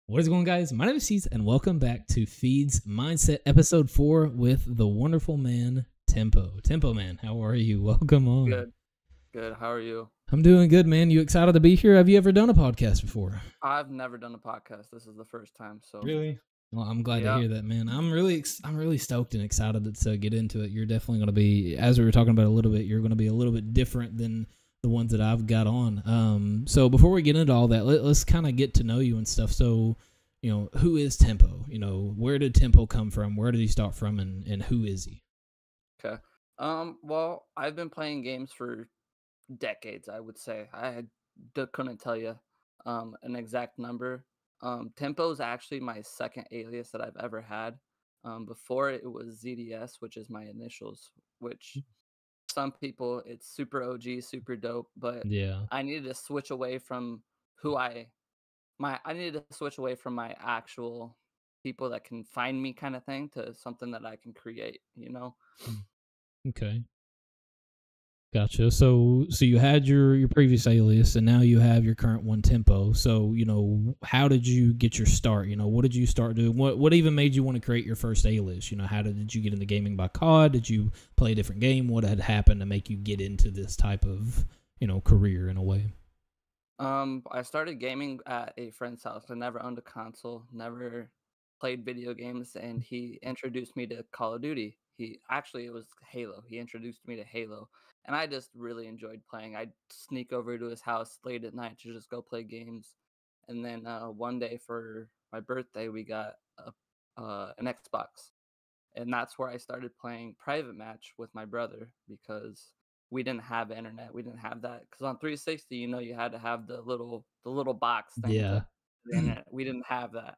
What is going on, guys? My name is Cease, and welcome back to Feeds Mindset Episode 4 with the wonderful man, Tempo. Tempo, man, how are you? Welcome on. Good, good. How are you? I'm doing good, man. You excited to be here? Have you ever done a podcast before? I've never done a podcast. This is the first time, so Really? Well, I'm glad to yeah. hear that, man. I'm really stoked and excited to get into it. You're definitely going to be, as we were talking about a little bit, you're going to be a little bit different than the ones that I've got on. So before we get into all that, let's kind of get to know you and stuff. So, who is Tempo? Where did Tempo come from? Where did he start from, and who is he? Okay. Well, I've been playing games for decades, I would say. Couldn't tell you an exact number. Tempo is actually my second alias that I've ever had. Before it was ZDS, which is my initials, which some people it's super OG, super dope, but Yeah. I needed to switch away from who I needed to switch away from my actual people that can find me kind of thing to something that I can create. Mm. Okay. Gotcha. So you had your previous alias, and now you have your current one, Tempo. So how did you get your start? What did you start doing? What even made you want to create your first alias? How did you get into gaming by COD? Did you play a different game? What had happened to make you get into this type of career in a way? I started gaming at a friend's house. I never owned a console, never played video games, and he introduced me to Call of Duty. It was Halo. He introduced me to Halo, and I just really enjoyed playing. I'd sneak over to his house late at night to just go play games, and then one day for my birthday, we got an Xbox, and that's where I started playing private match with my brother because we didn't have internet. We didn't have that because on 360, you had to have the little box thing to Yeah. the internet. We didn't have that,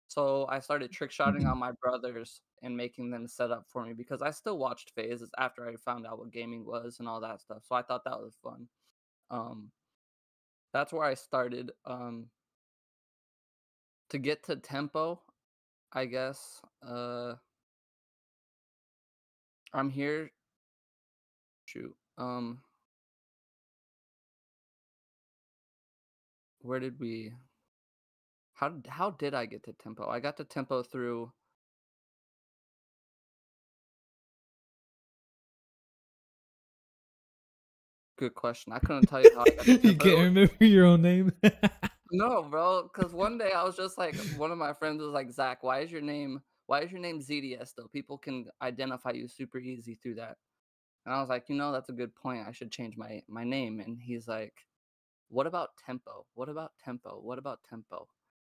so I started trick shotting on my brothers and making them set up for me because I still watched phases after I found out what gaming was and all that stuff. So I thought that was fun. Um, that's where I started. To get to tempo, I guess. I'm here. Shoot. Where did we? How did I get to tempo? I got to tempo through good question. I couldn't tell you how I got to You tempo. can't remember your own name? No, bro, because one day I was just like, one of my friends was like, Zach, why is your name ZDS though? People can identify you super easy through that. And I was like, that's a good point. I should change my name. And he's like, what about tempo? What about tempo? What about tempo?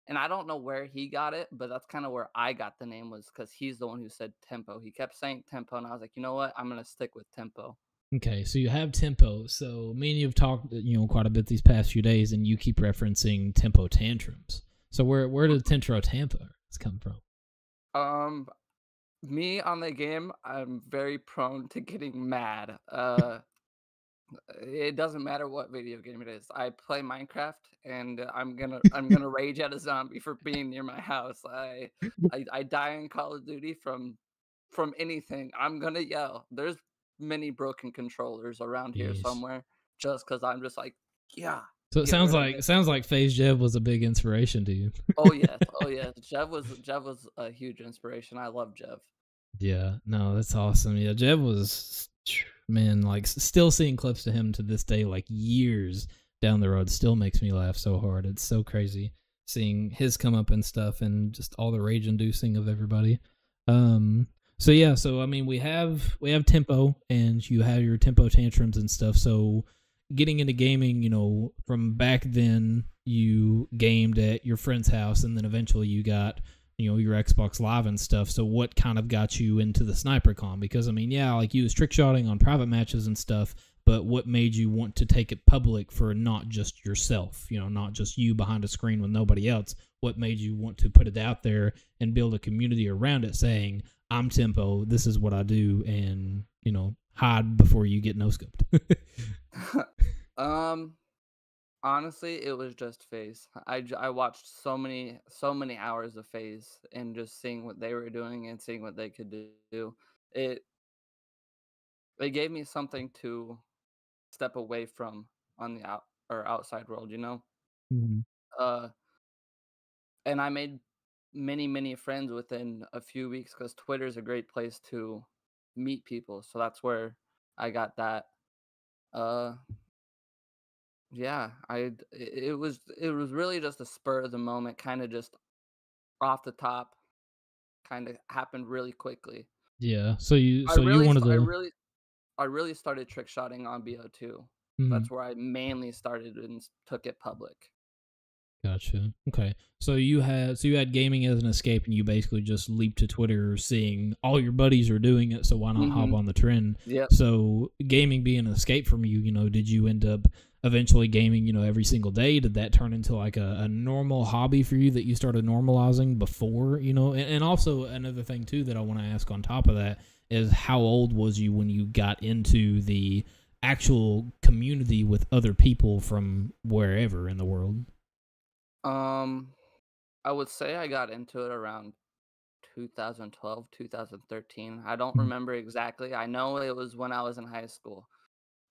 And I don't know where he got it, but that's kind of where I got the name was because he's the one who said tempo. He kept saying tempo, and I was like, you know what? I'm gonna stick with tempo. Okay, so you have Tempo. So me and you have talked, quite a bit these past few days, and you keep referencing Tempo tantrums. So where did Tempo Tampa's come from? Um, Me on the game, I'm very prone to getting mad. It doesn't matter what video game it is. I play Minecraft, and I'm gonna rage at a zombie for being near my house. I die in Call of Duty from anything. I'm gonna yell. There's many broken controllers around here Jeez. somewhere, just because I'm just like, yeah, So it get rid of it. sounds like FaZe Jev was a big inspiration to you. Oh yes, oh yes. Jev was a huge inspiration. I love Jev. Yeah, no, that's awesome. Yeah, Jev was, man, like still seeing clips to him to this day, like years down the road, still makes me laugh so hard. It's so crazy seeing his come up and stuff, and just all the rage inducing of everybody. Um, so yeah, so I mean, we have tempo, and you have your tempo tantrums and stuff. So getting into gaming, from back then, you gamed at your friend's house, and then eventually you got your Xbox Live and stuff. So what kind of got you into the sniper con? Because I mean, yeah, like you was trick shotting on private matches and stuff, but what made you want to take it public for not just yourself, not just you behind a screen with nobody else? What made you want to put it out there and build a community around it, saying, I'm Tempo, this is what I do, and hide before you get no scoped? um Honestly, it was just FaZe. I watched so many hours of FaZe and just seeing what they were doing and seeing what they could do. It it gave me something to step away from on the outside world. Mhm. Uh and I made many friends within a few weeks because Twitter is a great place to meet people. So that's where I got that. Uh, yeah, it was really just a spur of the moment, kind of just off the top, kind of happened really quickly. Yeah. I So you really, wanted st- I to. really, I really started trick shotting on BO2. Mhm. That's where I mainly started and took it public. Gotcha. Okay. So you had gaming as an escape, and you basically just leaped to Twitter, seeing all your buddies are doing it. So why not hop Hmm. on the trend? Yep. So gaming being an escape from you, did you end up eventually gaming, every single day? Did that turn into like a normal hobby for you that you started normalizing before, and also another thing too that I want to ask on top of that is how old was you when you got into the actual community with other people from wherever in the world? Um, I would say I got into it around 2012, 2013. I don't remember exactly. I know it was when I was in high school.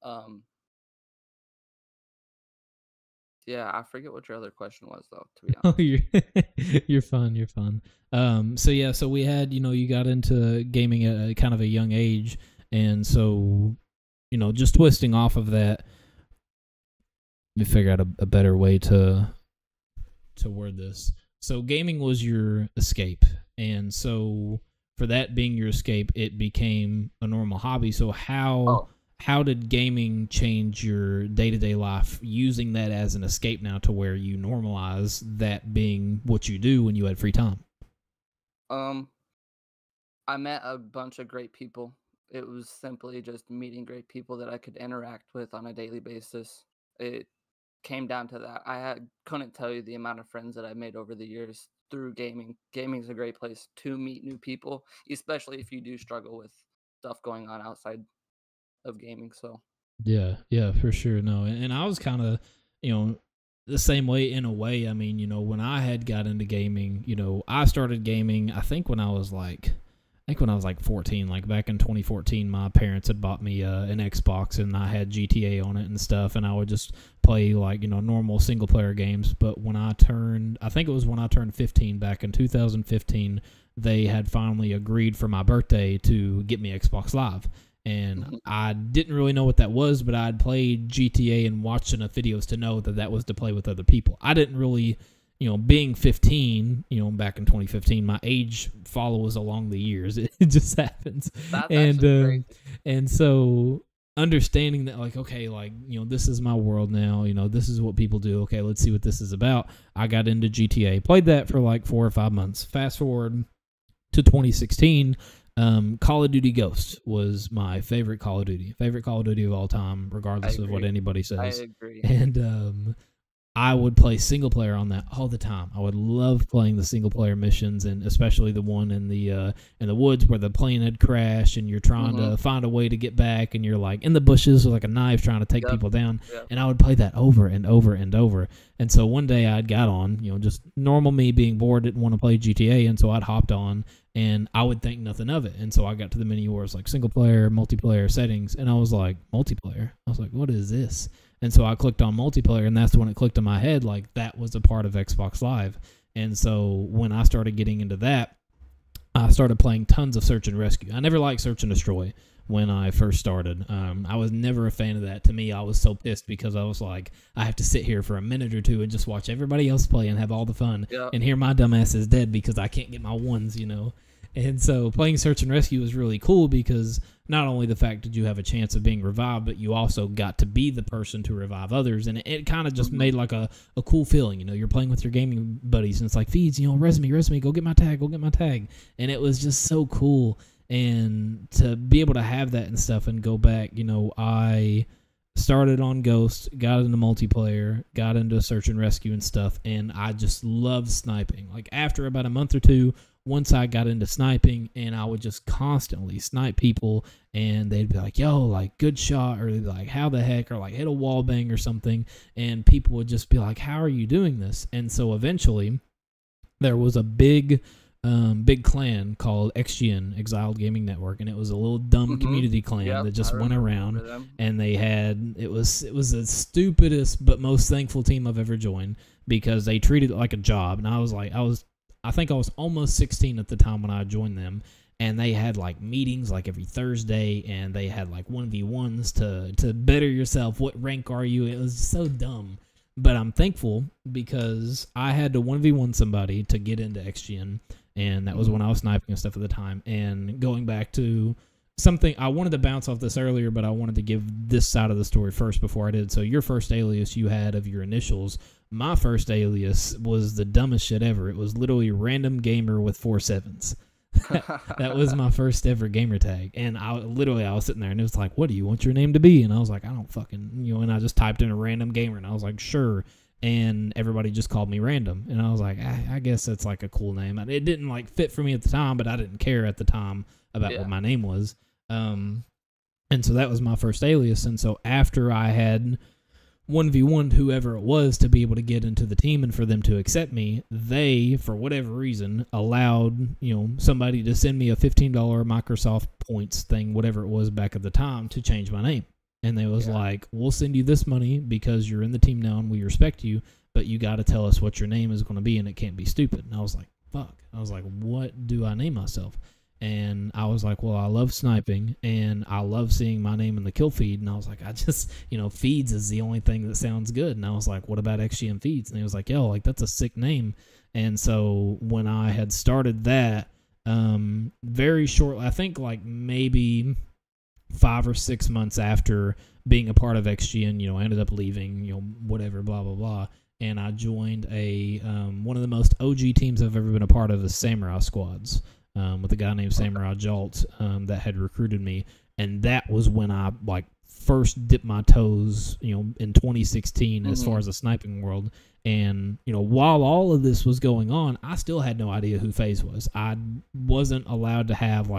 Um, yeah, I forget what your other question was though, to be Oh, honest. you're fine. You're fine. So yeah, so we had, you got into gaming at a kind of a young age, and so, just twisting off of that, we figure out a better way to word this. So gaming was your escape, and so for that being your escape, it became a normal hobby. So how Oh, how did gaming change your day-to-day life using that as an escape now to where you normalize that being what you do when you had free time? um, I met a bunch of great people. It was simply just meeting great people that I could interact with on a daily basis. It came down to that. Couldn't tell you the amount of friends that I made over the years through gaming. Gaming is a great place to meet new people, especially if you do struggle with stuff going on outside of gaming. So, Yeah, yeah, for sure. No, and I was kind of, the same way in a way. I mean, when I had got into gaming, I started gaming. I think when I was like 14, like back in 2014, my parents had bought me an Xbox, and I had GTA on it and stuff, and I would just play like normal single player games. But I think it was when I turned 15 back in 2015, they had finally agreed for my birthday to get me Xbox Live. And mhm, I didn't really know what that was, but I'd played GTA and watched enough videos to know that that was to play with other people. I didn't really, being 15, back in 2015, my age follows along the years. It just happens. that's And, actually crazy. um, and so understanding that, like, okay, like, this is my world now, this is what people do. Okay, let's see what this is about. I got into GTA, played that for like 4 or 5 months. Fast forward to 2016, Call of Duty Ghosts was my favorite Call of Duty of all time, I regardless of what agree. anybody I says. agree. And I would play single player on that all the time. I would love playing the single player missions, and especially the one in the woods where the plane had crashed, and you're trying Hmm. to find a way to get back, and you're like in the bushes with like a knife trying to take Yep. people down. Yep. And I would play that over and over and over. And so one day I'd got on, just normal me being bored, didn't want to play GTA, and so I'd hopped on, and I would think nothing of it. And so I got to the menu where it's like single player, multiplayer settings, and I was like, multiplayer? I was like, what is this? And so I clicked on multiplayer, and that's when it clicked in my head, like that was a part of Xbox Live. And so when I started getting into that, I started playing tons of search and rescue. I never liked search and destroy when I first started. I was never a fan of that. To me, I was so pissed because I was like, I have to sit here for a minute or two and just watch everybody else play and have all the fun, Yep. and here my dumbass is dead because I can't get my ones, And so playing search and rescue was really cool because not only the fact that you have a chance of being revived, but you also got to be the person to revive others. And it kind of just Hmm. made like a cool feeling. You're playing with your gaming buddies, and it's like, Feeds, res me, go get my tag. And it was just so cool. And to be able to have that and stuff and go back, I started on Ghost, got into multiplayer, got into search and rescue and stuff, and I just loved sniping. Like after about a month or two, once I got into sniping, and I would just constantly snipe people, and they'd be like, yo, like, good shot, or they'd be like, how the heck, or like hit a wall bang or something, and people would just be like, how are you doing this? And so eventually there was a big clan called XGN, Exiled Gaming Network, and it was a little dumb Hmm. community clan Yep. that just I went around, remember them. and it was the stupidest but most thankful team I've ever joined, because they treated it like a job. And I think I was almost 16 at the time when I joined them, and they had like meetings like every Thursday, and they had like 1v1s to better yourself. What rank are you? It was so dumb. But I'm thankful because I had to 1v1 somebody to get into XGN, and that was when I was sniping and stuff at the time. And going back to something, I wanted to bounce off this earlier, but I wanted to give this side of the story first before I did. So your first alias you had of your initials, my first alias was the dumbest shit ever. It was literally random gamer with 4 sevens. That was my first ever gamer tag. And I was sitting there and it was like, what do you want your name to be? And I was like, I don't fucking, and I just typed in a random gamer and I was like, sure. And everybody just called me Random. And I was like, I guess that's like a cool name. It didn't like fit for me at the time, but I didn't care at the time about what my name was. And so that was my first alias. And so after I had 1v1'd whoever it was to be able to get into the team and for them to accept me, they, for whatever reason, allowed, somebody to send me a $15 Microsoft points thing, whatever it was back at the time, to change my name. And they was like, we'll send you this money because you're in the team now and we respect you, but you got to tell us what your name is going to be and it can't be stupid. And I was like, fuck. I was like, what do I name myself? And I was like, well, I love sniping and I love seeing my name in the kill feed. And I was like, I just, feeds is the only thing that sounds good. And I was like, what about XGM feeds? And he was like, yo, like that's a sick name. And so when I had started that, very shortly, I think like maybe 5 or 6 months after being a part of XGN, I ended up leaving, whatever, blah, blah, blah. And I joined one of the most OG teams I've ever been a part of is Samurai Squads. With a guy named Samurai Jolt that had recruited me, and that was when I like first dipped my toes, in 2016 as far as the sniping world. And while all of this was going on, I still had no idea who FaZe was. I wasn't allowed to have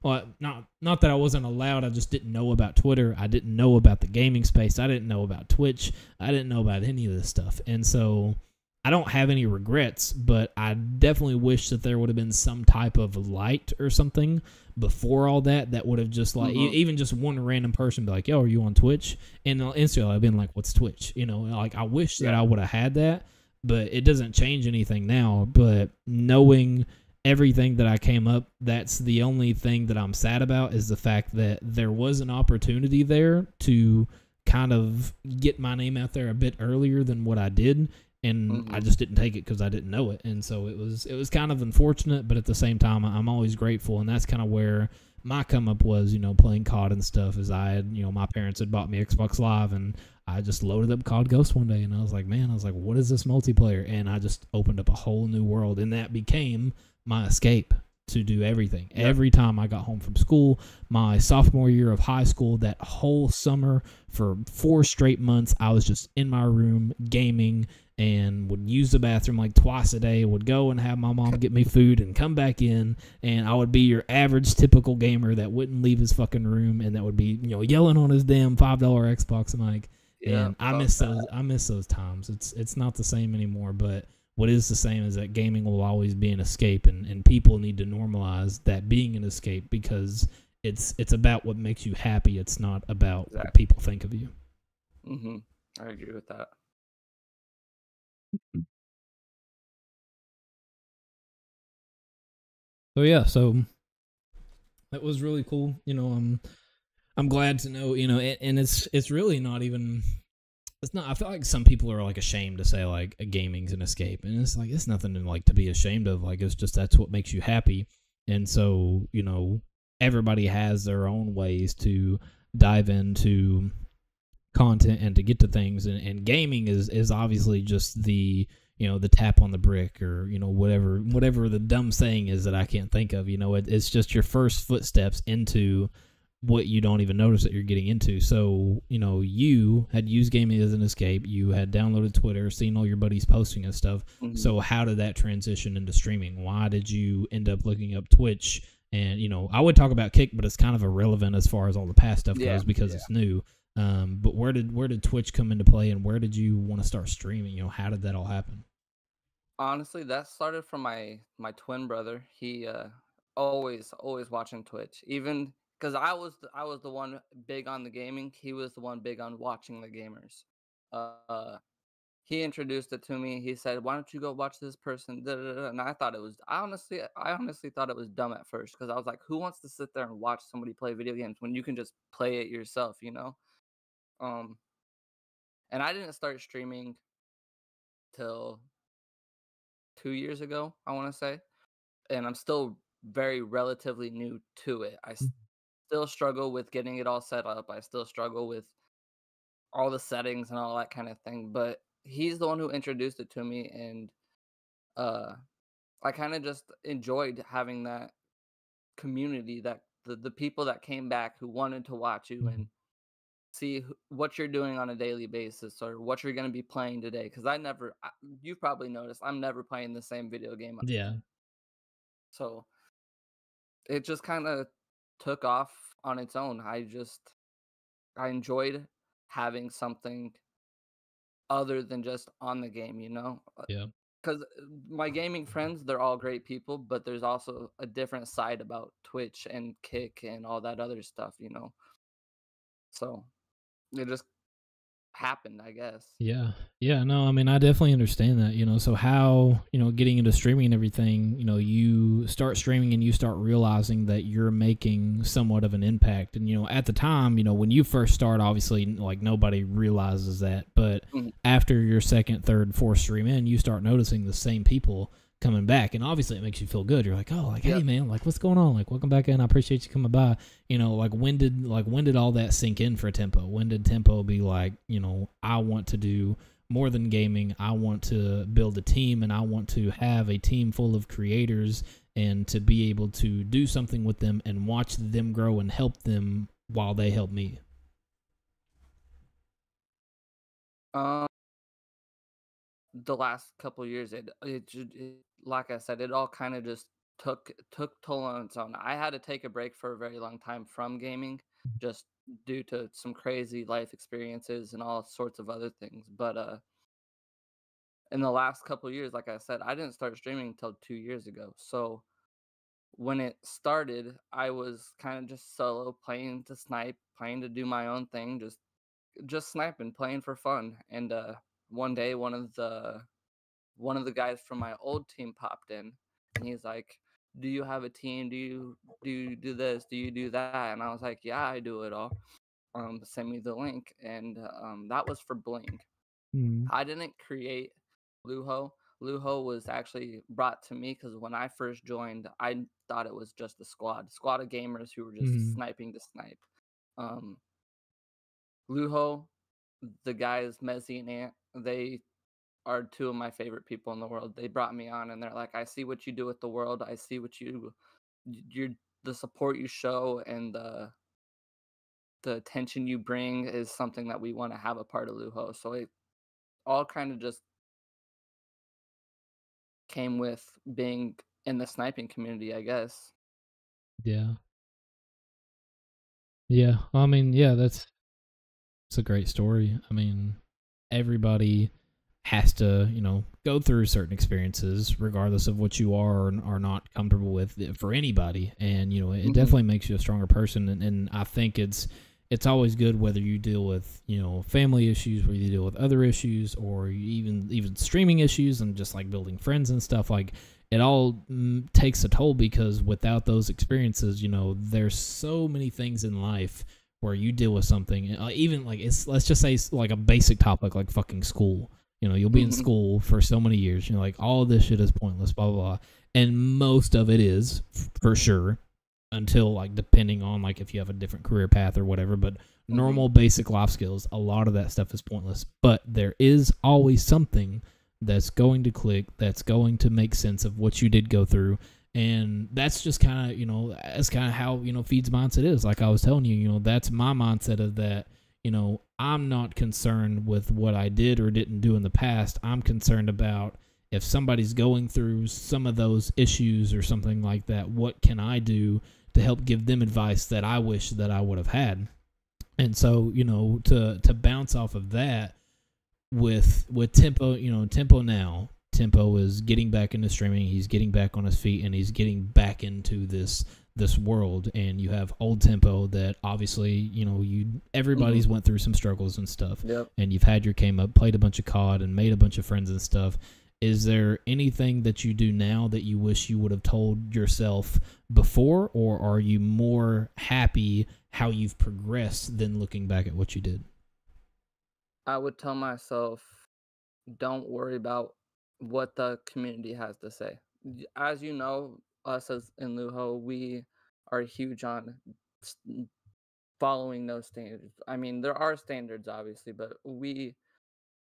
not that I wasn't allowed. I just didn't know about Twitter. I didn't know about the gaming space. I didn't know about Twitch. I didn't know about any of this stuff, and so I don't have any regrets, but I definitely wish that there would have been some type of light or something before all that would have just like, even just one random person be like, yo, are you on Twitch? And instantly I've been like, what's Twitch? Like I wish that I would have had that, but it doesn't change anything now. But knowing everything that I came up, that's the only thing that I'm sad about, is the fact that there was an opportunity there to kind of get my name out there a bit earlier than what I did. And I just didn't take it because I didn't know it. And so it was kind of unfortunate, but at the same time, I'm always grateful. And that's kind of where my come up was, playing COD and stuff. As I had, my parents had bought me Xbox Live, and I just loaded up COD Ghost one day, and I was like, what is this multiplayer? And I just opened up a whole new world, and that became my escape to do everything. Yep. Every time I got home from school, my sophomore year of high school, that whole summer for 4 straight months, I was just in my room gaming and would use the bathroom like twice a day, would go and have my mom get me food and come back in, and I would be your average typical gamer that wouldn't leave his fucking room and that would be, yelling on his damn $5 Xbox mic. Yeah, and I miss those times. It's not the same anymore, but what is the same is that gaming will always be an escape, and people need to normalize that being an escape, because it's about what makes you happy. It's not about what people think of you. I agree with that. So yeah, so that was really cool. I'm glad to know, and it's really not even. It's not. I feel like some people are like ashamed to say like a gaming's an escape, and it's like it's nothing to be ashamed of. Like it's just that's what makes you happy, and so everybody has their own ways to dive into content and to get to things, and gaming is obviously just the the tap on the brick, or whatever the dumb saying is that I can't think of. It's just your first footsteps into what you don't even notice that you're getting into. So, you had used gaming as an escape. You had downloaded Twitter, seen all your buddies posting and stuff. So how did that transition into streaming? Why did you end up looking up Twitch? And, I would talk about Kick, but it's kind of irrelevant as far as all the past stuff goes because it's new. But where did Twitch come into play, and where did you want to start streaming? How did that all happen? Honestly, that started from my twin brother. He always watching Twitch, even because I was the one big on the gaming. He was the one big on watching the gamers. he introduced it to me. He said, "Why don't you go watch this person?" Da, da, da. And I thought it was, I honestly thought it was dumb at first because I was like, "Who wants to sit there and watch somebody play video games when you can just play it yourself?" You know. Um, and I didn't start streaming till 2 years ago, I want to say, and I'm still very relatively new to it. I still struggle with getting it all set up. I still struggle with all the settings and all that kind of thing. But he's the one who introduced it to me, and uh, I kind of just enjoyed having that community, that the people that came back who wanted to watch you and see what you're doing on a daily basis or what you're going to be playing today. Because you've probably noticed, I'm never playing the same video game. Yeah. So it just kind of took off on its own. I enjoyed having something other than just on the game, you know? Yeah. Because my gaming friends, they're all great people, but there's also a different side about Twitch and Kick and all that other stuff, you know? So it just happened, I guess. Yeah. Yeah. No, I mean, I definitely understand that, so how, getting into streaming and everything, you start streaming and you start realizing that you're making somewhat of an impact. And, at the time, when you first start, obviously, like nobody realizes that. But Mhm. after your second, third, fourth stream in, you start noticing the same people coming back. And obviously it makes you feel good. You're like, oh, like, hey Yep. man, like what's going on? Like, welcome back in. I appreciate you coming by. Like when did all that sink in for Tempo? When did Tempo be like, I want to do more than gaming. I want to build a team, and I want to have a team full of creators and to be able to do something with them and watch them grow and help them while they help me. Um, the last couple years, like I said, it all kind of just took toll on its own. I had to take a break for a very long time from gaming, just due to some crazy life experiences and all sorts of other things. But in the last couple years, like I said, I didn't start streaming until 2 years ago. So when it started, I was kind of just solo, playing to snipe, playing to do my own thing, just sniping, playing for fun. And one day, one of the guys from my old team popped in, and he's like, "Do you have a team? Do you do this? Do you do that?" And I was like, "Yeah, I do it all. Send me the link." And that was for Bling. Mm-hmm. I didn't create Luho. Luho was actually brought to me because when I first joined, I thought it was just a squad of gamers who were just sniping to snipe. Um, Luho, the guys Mezzi and Ant, they are two of my favorite people in the world. They brought me on, and they're like, "I see what you do with the world. I see what you're the support you show, and the attention you bring is something that we want to have a part of Luho." So it all kind of just came with being in the sniping community, I guess. Yeah. Yeah. I mean, yeah, it's a great story. I mean, everybody has to, go through certain experiences, regardless of what you are or are not comfortable with for anybody. And, it Mhm. definitely makes you a stronger person. And I think it's always good whether you deal with, family issues, whether you deal with other issues, or even streaming issues and just like building friends and stuff. Like it all takes a toll, because without those experiences, there's so many things in life where you deal with something, even like let's just say like a basic topic like fucking school. You'll be in Mhm. school for so many years. Like all of this shit is pointless, blah blah blah, and most of it is for sure, until like depending on like if you have a different career path or whatever. But normal basic life skills, a lot of that stuff is pointless. But there is always something that's going to click, that's going to make sense of what you did go through. And that's just kind of, that's kind of how, Feed's mindset is. Like I was telling you, that's my mindset of that, I'm not concerned with what I did or didn't do in the past. I'm concerned about if somebody's going through some of those issues or something like that, what can I do to help give them advice that I wish that I would have had? And so, to bounce off of that with Tempo, Tempo is getting back into streaming. He's getting back on his feet, and he's getting back into this this world, and you have Old Tempo that obviously, you know, everybody's went through some struggles and stuff. Yep. And you've had your came up, played a bunch of COD, and made a bunch of friends and stuff. Is there anything that you do now that you wish you would have told yourself before, or are you more happy how you've progressed than looking back at what you did? I would tell myself, don't worry about what the community has to say. As you know, us as in Luho, we are huge on s- following those standards. I mean, there are standards obviously, but we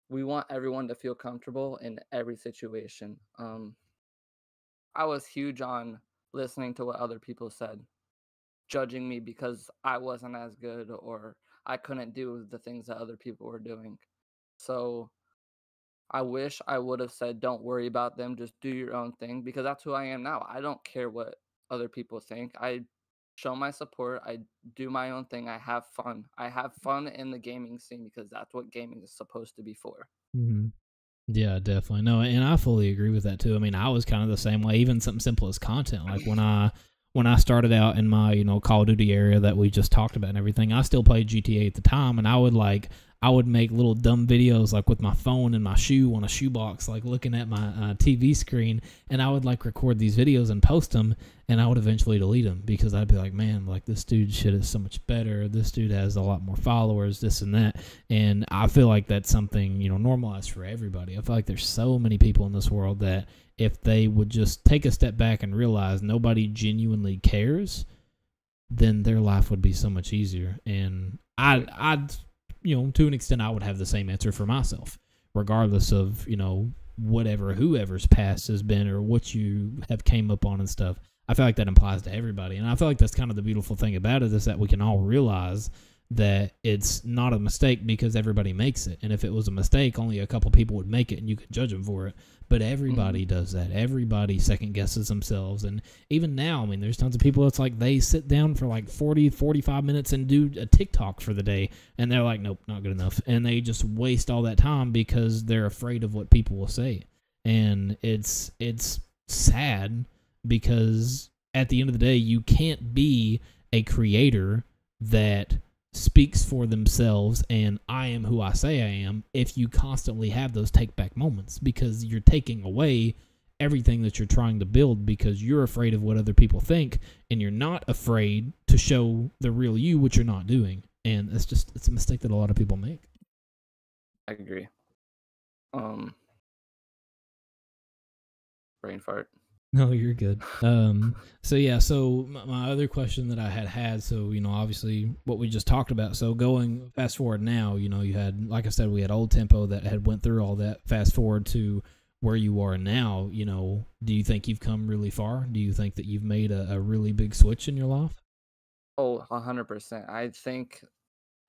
want everyone to feel comfortable in every situation. I was huge on listening to what other people said, judging me because I wasn't as good or I couldn't do the things that other people were doing. So I wish I would have said, don't worry about them, just do your own thing, because that's who I am now. I don't care what other people think. I show my support, I do my own thing, I have fun. I have fun in the gaming scene because that's what gaming is supposed to be for. Mm-hmm. Yeah, definitely. No, and I fully agree with that too. I mean, I was kind of the same way, even something simple as content. Like when I started out in my, you know, Call of Duty area that we just talked about and everything, I still played GTA at the time, and I would make little dumb videos like with my phone and my shoe on a shoebox, like looking at my TV screen, and I would like record these videos and post them, and I would eventually delete them because I'd be like, man, like this dude's shit is so much better. This dude has a lot more followers, this and that. And I feel like that's something, you know, normalized for everybody. I feel like there's so many people in this world that if they would just take a step back and realize nobody genuinely cares, then their life would be so much easier. And I'd you know, to an extent, I would have the same answer for myself, regardless of, you know, whoever's past has been or what you have came up on and stuff. I feel like that applies to everybody. And I feel like that's kind of the beautiful thing about it, is that we can all realize that it's not a mistake because everybody makes it. And if it was a mistake, only a couple people would make it and you could judge them for it. But everybody does that. Everybody second guesses themselves. And even now, I mean, there's tons of people that's like they sit down for like 40, 45 minutes and do a TikTok for the day. And they're like, nope, not good enough. And they just waste all that time because they're afraid of what people will say. And it's sad because at the end of the day, you can't be a creator that speaks for themselves and I am who I say I am if you constantly have those take back moments, because you're taking away everything that you're trying to build because you're afraid of what other people think, and you're not afraid to show the real you, which you're not doing. And it's a mistake that a lot of people make. I agree. Brain fart. No, you're good. So yeah, so my other question that I had, so, you know, obviously what we just talked about. So going fast forward now, you know, you had, like I said, we had Old Tempo that had went through all that. Fast forward to where you are now, you know, do you think you've come really far? Do you think that you've made a really big switch in your life? Oh, 100%.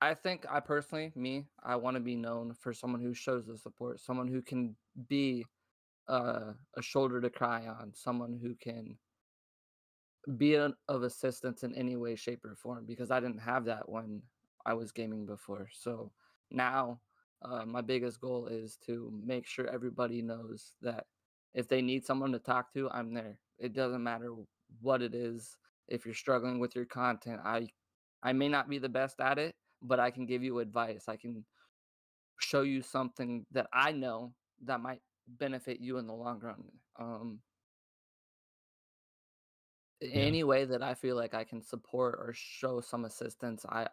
I personally, I want to be known for someone who shows the support, someone who can be a shoulder to cry on, someone who can be of assistance in any way, shape, or form, because I didn't have that when I was gaming before. So now, my biggest goal is to make sure everybody knows that if they need someone to talk to, I'm there. It doesn't matter what it is. If you're struggling with your content, I may not be the best at it, but I can give you advice. I can show you something that I know that might benefit you in the long run. Yeah. Any way that I feel like I can support or show some assistance, I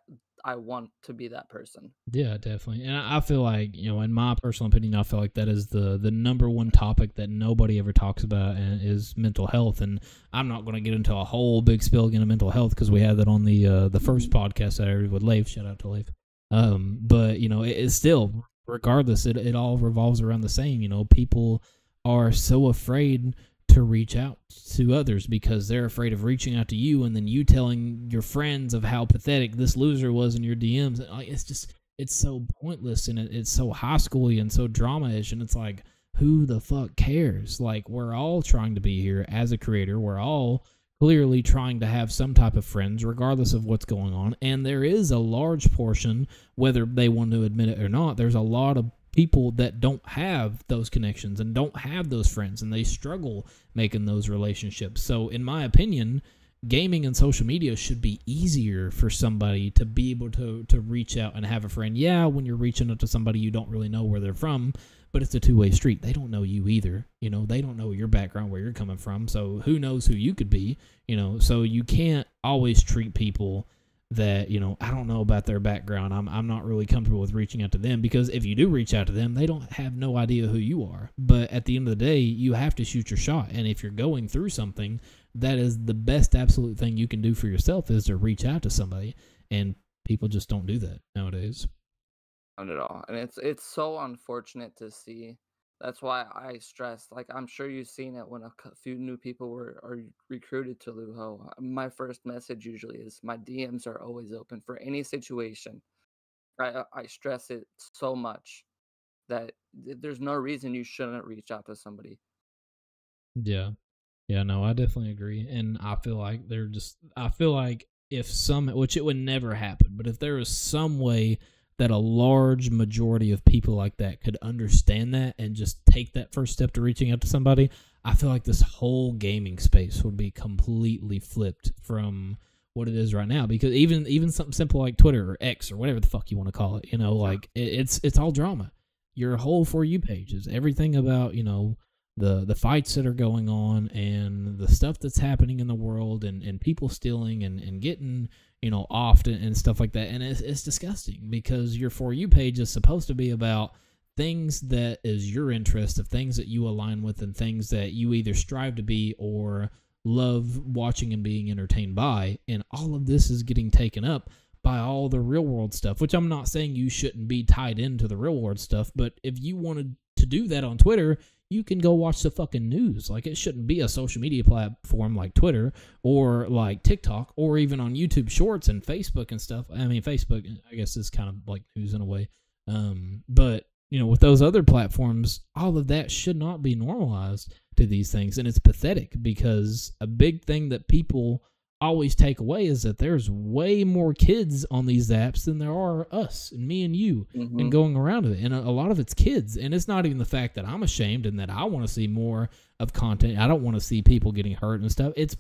want to be that person. Yeah, definitely. And I feel like, you know, in my personal opinion, I feel like that is the number one topic that nobody ever talks about, and is mental health. And I'm not going to get into a whole big spill again of mental health because we had that on the first podcast that I did with Leif. Shout out to Leif. But, you know, it's still, regardless, it all revolves around the same. You know, people are so afraid to reach out to others because they're afraid of reaching out to you and then you telling your friends of how pathetic this loser was in your DMs. It's so pointless, and it's so high schooly and so drama-ish, and it's like, who the fuck cares? Like, we're all trying to be here as a creator. We're all clearly trying to have some type of friends regardless of what's going on, and there is a large portion, whether they want to admit it or not, there's a lot of people that don't have those connections and don't have those friends, and they struggle making those relationships. So in my opinion, gaming and social media should be easier for somebody to be able to reach out and have a friend. Yeah, when you're reaching out to somebody, you don't really know where they're from, but it's a two-way street. They don't know you either. They don't know your background, where you're coming from. So who knows who you could be, so you can't always treat people that, I don't know about their background. I'm not really comfortable with reaching out to them, because if you do reach out to them, they don't have no idea who you are. But at the end of the day, you have to shoot your shot. And if you're going through something, that is the best absolute thing you can do for yourself, is to reach out to somebody. And people just don't do that nowadays. Not at all. And it's so unfortunate to see. That's why I stress, like, I'm sure you've seen it when a few new people are recruited to Luho. My first message usually is, my DMs are always open for any situation. I stress it so much that there's no reason you shouldn't reach out to somebody. Yeah. Yeah, no, I definitely agree. And I feel like if which it would never happen, but if there is some way that a large majority of people like that could understand that and just take that first step to reaching out to somebody, I feel like this whole gaming space would be completely flipped from what it is right now. Because even something simple like Twitter or X or whatever the fuck you want to call it, like it's all drama. Your whole For You page is everything about, the fights that are going on and the stuff that's happening in the world, and people stealing and getting, off and stuff like that. And it's disgusting, because your For You page is supposed to be about things that is your interest, of things that you align with, and things that you either strive to be or love watching and being entertained by. And all of this is getting taken up by all the real world stuff, which I'm not saying you shouldn't be tied into the real world stuff, but if you wanted to do that on Twitter, you can go watch the fucking news. Like, it shouldn't be a social media platform like Twitter or like TikTok or even on YouTube Shorts and Facebook and stuff. I mean, Facebook, I guess, is kind of like news in a way. But, with those other platforms, all of that should not be normalized to these things. And it's pathetic, because a big thing that people always take away is that there's way more kids on these apps than there are us and me and you, and going around it. And a lot of it's kids. And it's not even the fact that I'm ashamed and that I want to see more of content. I don't want to see people getting hurt and stuff. It's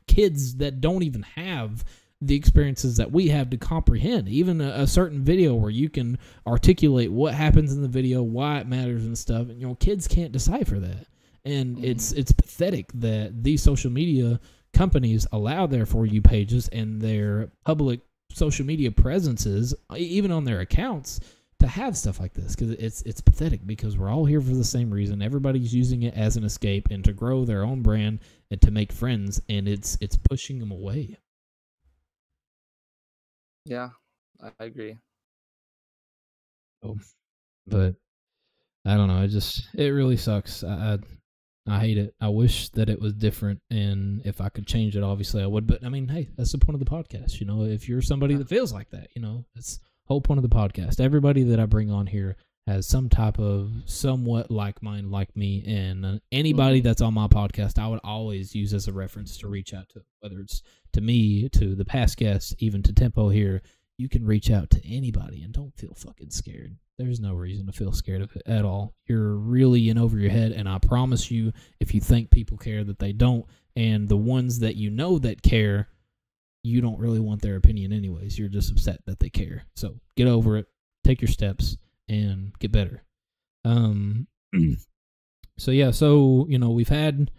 kids that don't even have the experiences that we have to comprehend even a certain video where you can articulate what happens in the video, why it matters and stuff. And, kids can't decipher that. And it's pathetic that these social media companies allow their For You pages and their public social media presences, even on their accounts, to have stuff like this, because it's pathetic, because we're all here for the same reason. Everybody's using it as an escape and to grow their own brand and to make friends, and it's pushing them away. Yeah, I agree. Oh, but I don't know. It really sucks. I hate it. I wish that it was different, and if I could change it, obviously I would. But I mean, hey, that's the point of the podcast. If you're somebody that feels like that, that's the whole point of the podcast. Everybody that I bring on here has some type of somewhat like mind, like me, and anybody that's on my podcast, I would always use as a reference to reach out to, whether it's to me, to the past guests, even to Tempo here. You can reach out to anybody, and don't feel fucking scared. There's no reason to feel scared of it at all. You're really in over your head, and I promise you, if you think people care, that they don't. And the ones that that care, you don't really want their opinion anyways. You're just upset that they care. So get over it, take your steps, and get better. So yeah, we've had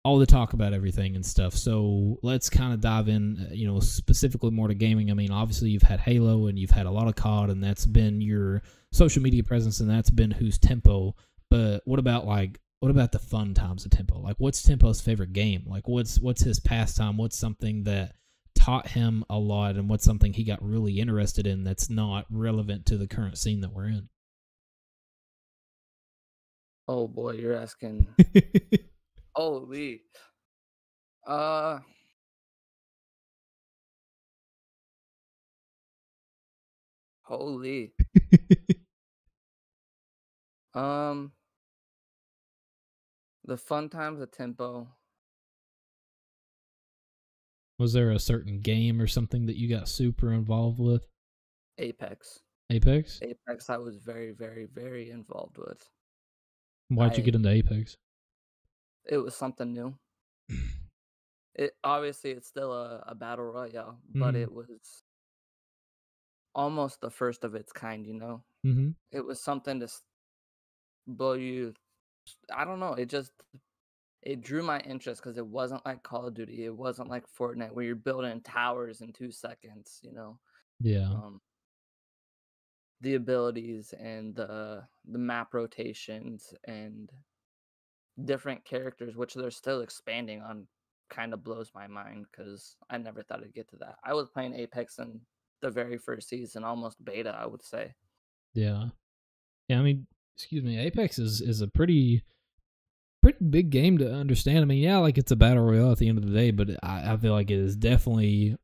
all the talk about everything and stuff. So let's kind of dive in, specifically more to gaming. I mean, obviously you've had Halo and you've had a lot of COD, and that's been your social media presence, and that's been who's Tempo. But what about the fun times of Tempo? Like, what's Tempo's favorite game? Like, what's his pastime? What's something that taught him a lot, and what's something he got really interested in that's not relevant to the current scene that we're in? Oh boy, you're asking. Holy. Holy. The fun times of Tempo. Was there a certain game or something that you got super involved with? Apex. Apex? Apex I was very, very, very involved with. Why'd you get into Apex? It was something new. It obviously it's still a battle royale, but Mhm. it was almost the first of its kind, you know? Mhm. It was something to blow you. I don't know. It drew my interest because it wasn't like Call of Duty. It wasn't like Fortnite where you're building towers in 2 seconds. You know, Yeah. um, the abilities and the map rotations and different characters, which they're still expanding on, kind of blows my mind because I never thought I'd get to that. I was playing Apex in the very first season, almost beta, I would say. Yeah. Yeah, I mean, excuse me, Apex is a pretty big game to understand. I mean, yeah, like it's a battle royale at the end of the day, but I feel like it is definitely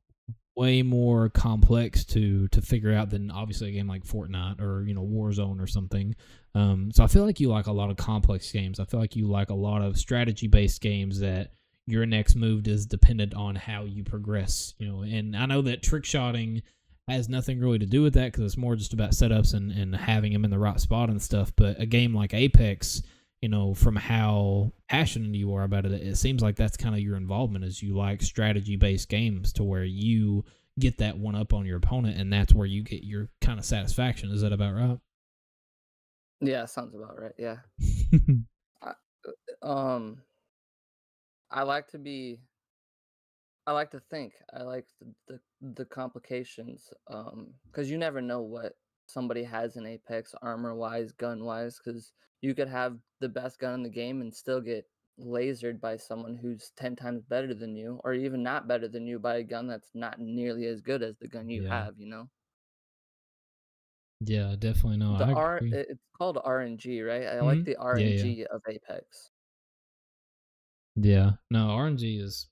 way more complex to figure out than obviously a game like Fortnite or Warzone or something. So I feel like you like a lot of complex games. I feel like you like a lot of strategy based games that your next move is dependent on how you progress. And I know that trick shotting has nothing really to do with that because it's more just about setups and having them in the right spot and stuff. But a game like Apex, from how passionate you are about it, it seems like that's kind of your involvement is you like strategy based games to where you get that one up on your opponent and that's where you get your kind of satisfaction. Is that about right? Yeah, sounds about right. Yeah. I, I like to be I like to think. I like the complications, because you never know what somebody has in Apex armor wise, gun wise, because you could have the best gun in the game and still get lasered by someone who's 10 times better than you, or even not better than you by a gun that's not nearly as good as the gun you Yeah. have. You know, Yeah, definitely. No, I agree. it's called RNG, right? I like Hmm. the Yeah, yeah. RNG of Apex. Yeah. No, RNG is,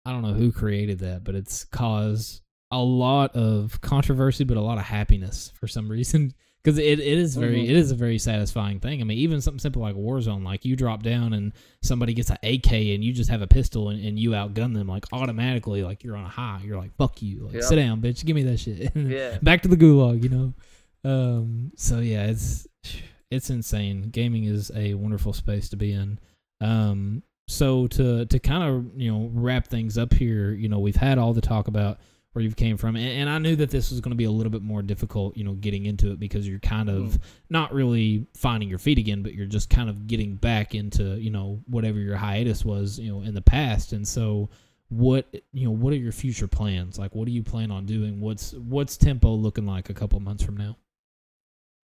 I don't know who created that, but it's caused a lot of controversy, but a lot of happiness for some reason. Because Hmm. it is a very satisfying thing. I mean, even something simple like Warzone, like you drop down and somebody gets an AK and you just have a pistol and you outgun them, like automatically, like you're on a high. You're like, fuck you, like sit Yep. down, bitch, give me that shit. Yeah. Back to the gulag. So yeah, it's insane. Gaming is a wonderful space to be in. So to kind of wrap things up here, we've had all the talk about where you came from, and I knew that this was going to be a little bit more difficult, getting into it because you're kind Hmm. of not really finding your feet again, but you're just kind of getting back into whatever your hiatus was in the past, and so what are your future plans? Like, what do you plan on doing? What's Tempo looking like a couple months from now?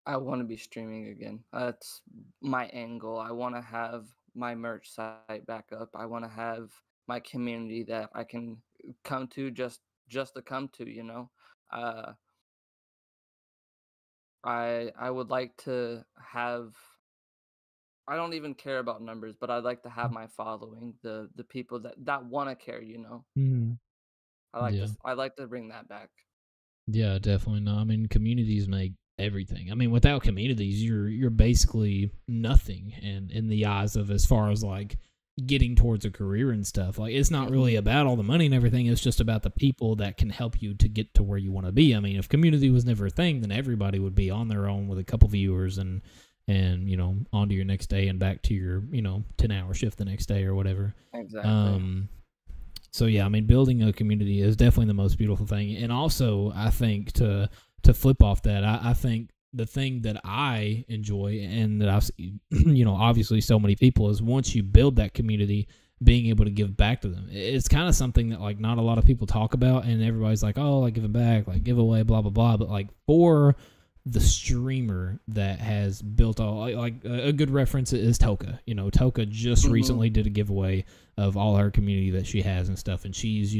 I want to be streaming again. That's my end goal. I want to have my merch site back up. I want to have my community that I can come to just to come to, you know. Uh I would like to have I don't even care about numbers, but I'd like to have my following, the people that want to care, you know. Mhm. Yeah. I like to bring that back. Yeah, definitely. No, I mean communities make everything. I mean, without communities, you're basically nothing, and in the eyes of as far as like getting towards a career and stuff. Like it's not Hmm. really about all the money and everything. It's just about the people that can help you to get to where you want to be. I mean, if community was never a thing, then everybody would be on their own with a couple viewers and on to your next day and back to your 10-hour shift the next day or whatever. Exactly. Um, so yeah, I mean, building a community is definitely the most beautiful thing. And also, I think to flip off that, I think the thing that I enjoy and that I've obviously so many people is once you build that community, being able to give back to them. It's kind of something that like not a lot of people talk about, and everybody's like, oh, like giving back, like giveaway, blah blah blah. But like for the streamer that has built all like a good reference is Toka. Toka just Hmm. recently did a giveaway of all her community that she has and stuff, and she's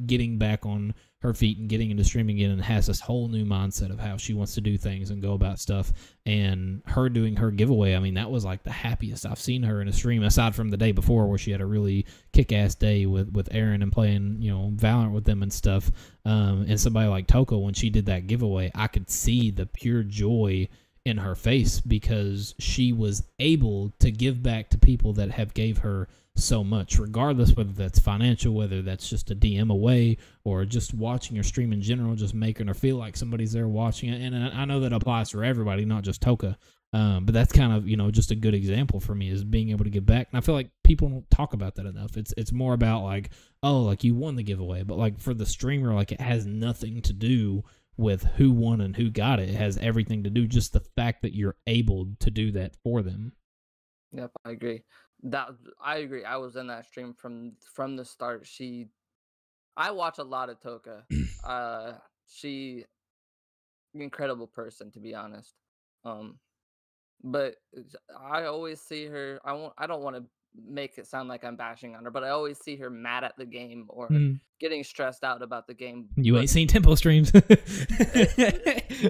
getting back on her feet and getting into streaming again and has this whole new mindset of how she wants to do things and go about stuff. And her doing her giveaway, I mean, that was like the happiest I've seen her in a stream aside from the day before where she had a really kick-ass day with Aaron and playing Valorant with them and stuff. And somebody like Toko, when she did that giveaway, I could see the pure joy in her face because she was able to give back to people that have gave her so much, regardless whether that's financial, whether that's just a DM away, or just watching your stream in general, just making her feel like somebody's there watching it. And I know that applies for everybody, not just Toka. But that's kind of, just a good example for me is being able to give back. And I feel like people don't talk about that enough. It's more about like, oh, like you won the giveaway. But like for the streamer, like it has nothing to do with who won and who got it. It has everything to do just the fact that you're able to do that for them. Yep, I agree. I agree. I was in that stream from the start. I watch a lot of Toka. She incredible person, to be honest. Um, but I always see her. I don't want to make it sound like I'm bashing on her, but I always see her mad at the game or getting stressed out about the game. You ain't seen Tempo streams.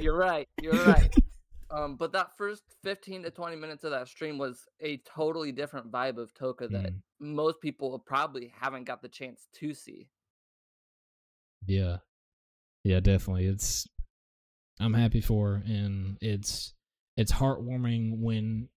You're right. You're right. But that first 15 to 20 minutes of that stream was a totally different vibe of Toka that most people probably haven't got the chance to see. Yeah. Yeah, definitely. I'm happy for her, and it's heartwarming when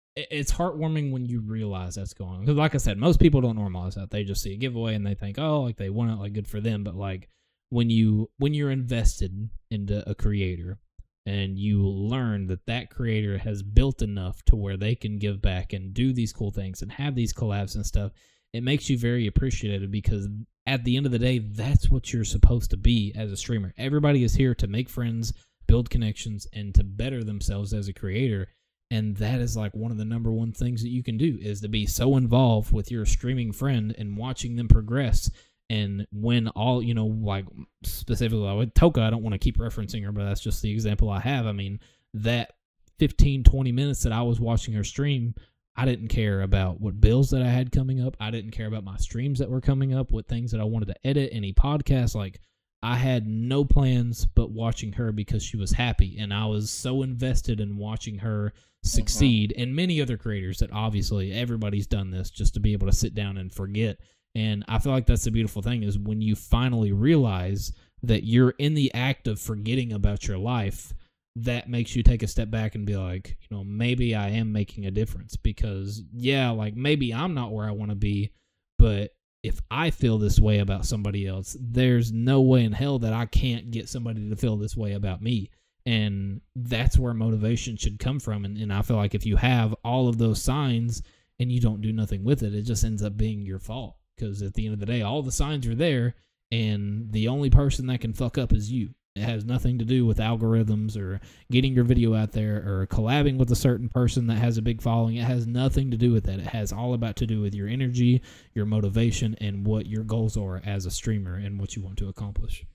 you realize that's going on. Because like I said, most people don't normalize that. They just see a giveaway and they think, oh, like they won it, like good for them. But like when you're invested into a creator and you learn that creator has built enough to where they can give back and do these cool things and have these collabs and stuff, it makes you very appreciative, because at the end of the day, that's what you're supposed to be as a streamer. Everybody is here to make friends, build connections, and to better themselves as a creator. And that is like one of the number one things that you can do, is to be so involved with your streaming friend and watching them progress. And when all, like specifically with Toka, I don't want to keep referencing her, but that's just the example I have. I mean, that 15, 20 minutes that I was watching her stream, I didn't care about what bills that I had coming up. I didn't care about my streams that were coming up, what things that I wanted to edit, any podcasts. Like, I had no plans but watching her because she was happy. And I was so invested in watching her succeed, and many other creators that obviously everybody's done this just to be able to sit down and forget. And I feel like that's the beautiful thing, is when you finally realize that you're in the act of forgetting about your life, that makes you take a step back and be like, maybe I am making a difference. Because, yeah, like maybe I'm not where I want to be, but if I feel this way about somebody else, there's no way in hell that I can't get somebody to feel this way about me. And that's where motivation should come from. And I feel like if you have all of those signs and you don't do nothing with it, it just ends up being your fault. Because at the end of the day, all the signs are there, and the only person that can fuck up is you. It has nothing to do with algorithms or getting your video out there or collabing with a certain person that has a big following. It has nothing to do with that. It has all about to do with your energy, your motivation, and what your goals are as a streamer and what you want to accomplish.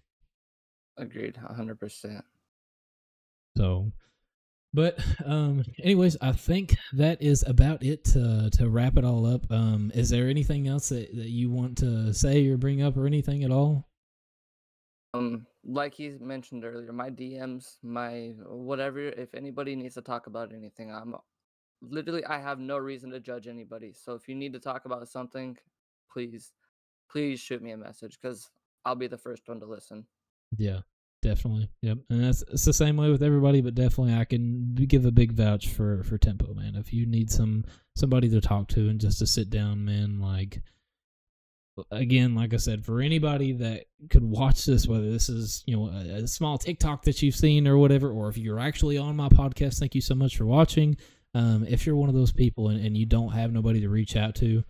Agreed, 100%. So, but anyways, I think that is about it to wrap it all up. Is there anything else that you want to say or bring up or anything at all? Like he mentioned earlier, my DMs, my whatever, if anybody needs to talk about anything, I have no reason to judge anybody. So if you need to talk about something, please shoot me a message, because I'll be the first one to listen. Yeah, definitely. Yep. And it's the same way with everybody, but definitely I can give a big vouch for Tempo, man. If you need somebody to talk to and just to sit down, man, like, again, like I said, for anybody that could watch this, whether this is, a small TikTok that you've seen or whatever, or if you're actually on my podcast, thank you so much for watching. If you're one of those people and you don't have nobody to reach out to,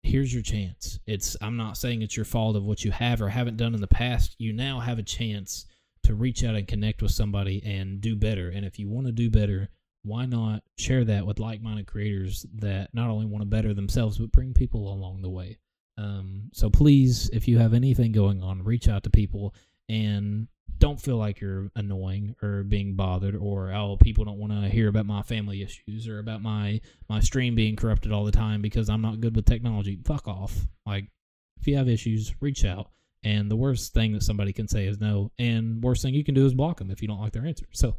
here's your chance. I'm not saying it's your fault of what you have or haven't done in the past. You now have a chance to reach out and connect with somebody and do better. And if you want to do better, why not share that with like-minded creators that not only want to better themselves, but bring people along the way. So please, if you have anything going on, reach out to people and don't feel like you're annoying or being bothered, or, oh, people don't want to hear about my family issues or about my stream being corrupted all the time because I'm not good with technology. Fuck off. Like, if you have issues, reach out. And the worst thing that somebody can say is no. And worst thing you can do is block them if you don't like their answer. So,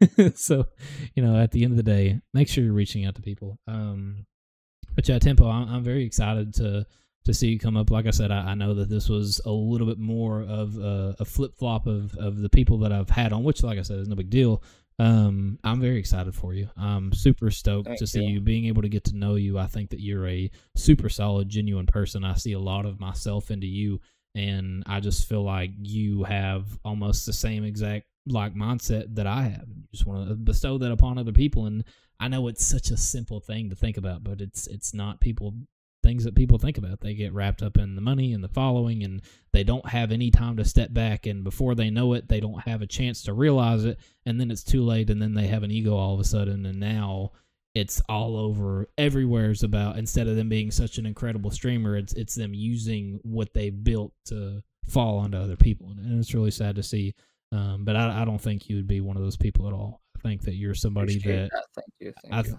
at the end of the day, make sure you're reaching out to people. But yeah, Tempo, I'm very excited to see you come up. Like I said, I know that this was a little bit more of a flip-flop of the people that I've had on, which, like I said, is no big deal. I'm very excited for you. I'm super stoked to see you, being able to get to know you. I think that you're a super solid, genuine person. I see a lot of myself into you. And I just feel like you have almost the same exact like mindset that I have. You just want to bestow that upon other people. And I know it's such a simple thing to think about, but it's not things that people think about. They get wrapped up in the money and the following, and they don't have any time to step back. And before they know it, they don't have a chance to realize it. And then it's too late. And then they have an ego all of a sudden. And now it's all over. Everywhere's about, instead of them being such an incredible streamer, it's them using what they built to fall onto other people. And it's really sad to see. But I don't think you would be one of those people at all. I think that you're somebody that Thank you.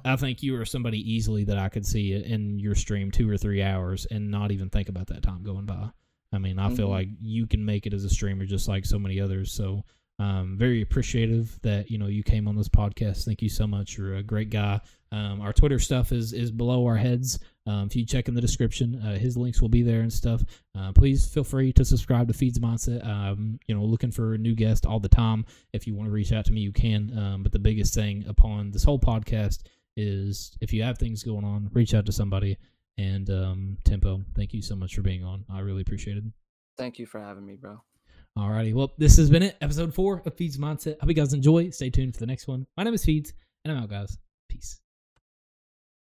I think you are somebody easily that I could see in your stream 2 or 3 hours and not even think about that time going by. I mean, I feel like you can make it as a streamer just like so many others. So very appreciative that you came on this podcast. Thank you so much. You're a great guy. Our Twitter stuff is below our heads. If you check in the description, his links will be there and stuff. Please feel free to subscribe to Feeds Mindset. Looking for a new guest all the time. If you want to reach out to me, you can. But the biggest thing upon this whole podcast is if you have things going on, reach out to somebody. And Tempo, thank you so much for being on. I really appreciate it. Thank you for having me, bro. Alrighty, well, this has been it, episode 4 of Feeds Mindset. Hope you guys enjoy. Stay tuned for the next one. My name is Feeds, and I'm out, guys. Peace.